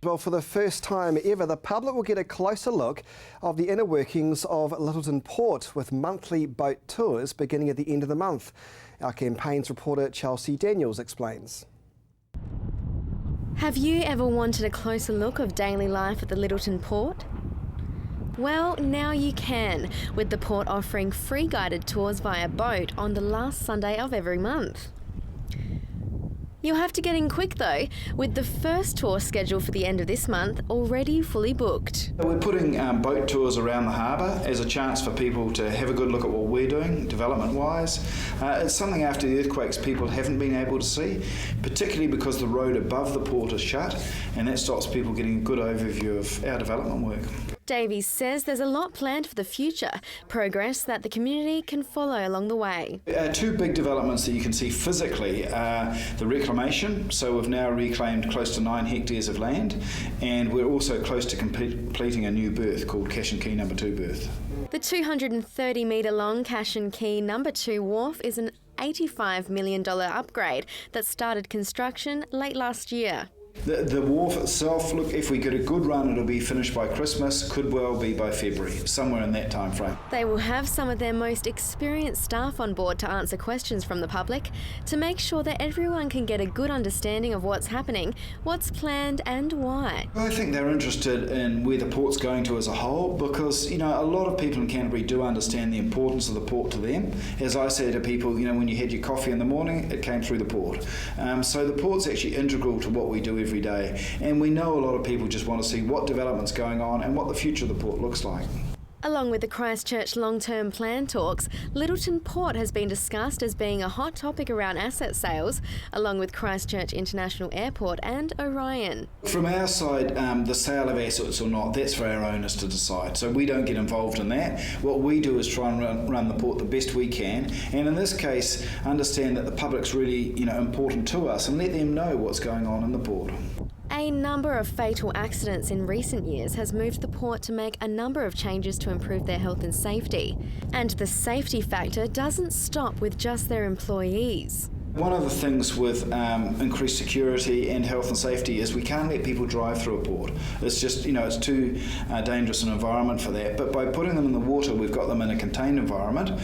Well, for the first time ever, the public will get a closer look of the inner workings of Lyttelton Port with monthly boat tours beginning at the end of the month. Our campaigns reporter Chelsea Daniels explains. Have you ever wanted a closer look of daily life at the Lyttelton Port? Well, now you can, with the port offering free guided tours via boat on the last Sunday of every month. You'll have to get in quick though, with the first tour scheduled for the end of this month already fully booked. We're putting boat tours around the harbour as a chance for people to have a good look at what we're doing, development-wise. It's something after the earthquakes people haven't been able to see, particularly because the road above the port is shut, and that stops people getting a good overview of our development work. Davies says there's a lot planned for the future, progress that the community can follow along the way. Two big developments that you can see physically are the reclamation, so we've now reclaimed close to 9 hectares of land, and we're also close to completing a new berth called Cash and Key No. 2 berth. The 230 metre long Cash and Key No. 2 wharf is an $85 million upgrade that started construction late last year. The wharf itself, look, if we get a good run, it'll be finished by Christmas, could well be by February, somewhere in that time frame. They will have some of their most experienced staff on board to answer questions from the public to make sure that everyone can get a good understanding of what's happening, what's planned and why. I think they're interested in where the port's going to as a whole because, you know, a lot of people in Canterbury do understand the importance of the port to them. As I say to people, you know, when you had your coffee in the morning, it came through the port. So the port's actually integral to what we do every day, and we know a lot of people just want to see what development's going on and what the future of the port looks like. Along with the Christchurch long-term plan talks, Lyttelton Port has been discussed as being a hot topic around asset sales, along with Christchurch International Airport and Orion. From our side, the sale of assets or not, that's for our owners to decide. So we don't get involved in that. What we do is try and run the port the best we can, and in this case, understand that the public's really, important to us and let them know what's going on in the port. A number of fatal accidents in recent years has moved the port to make a number of changes to improve their health and safety. And the safety factor doesn't stop with just their employees. One of the things with increased security and health and safety is we can't let people drive through a port. It's just, it's too dangerous an environment for that. But by putting them in the water, we've got them in a contained environment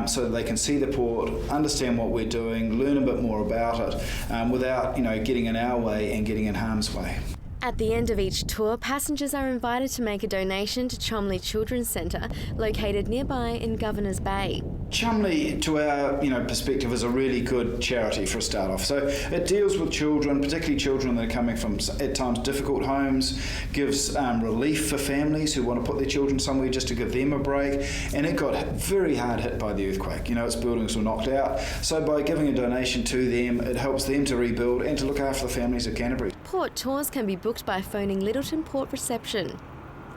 so that they can see the port, understand what we're doing, learn a bit more about it without, getting in our way and getting in harm's way. At the end of each tour, passengers are invited to make a donation to Chomley Children's Centre, located nearby in Governor's Bay. Chomley, to our perspective, is a really good charity for a start off. So it deals with children, particularly children that are coming from at times difficult homes, gives relief for families who want to put their children somewhere just to give them a break. And it got very hard hit by the earthquake. Its buildings were knocked out. So by giving a donation to them, it helps them to rebuild and to look after the families of Canterbury. Port tours can be booked by phoning Lyttelton Port Reception.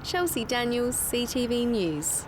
Chelsea Daniels, CTV News.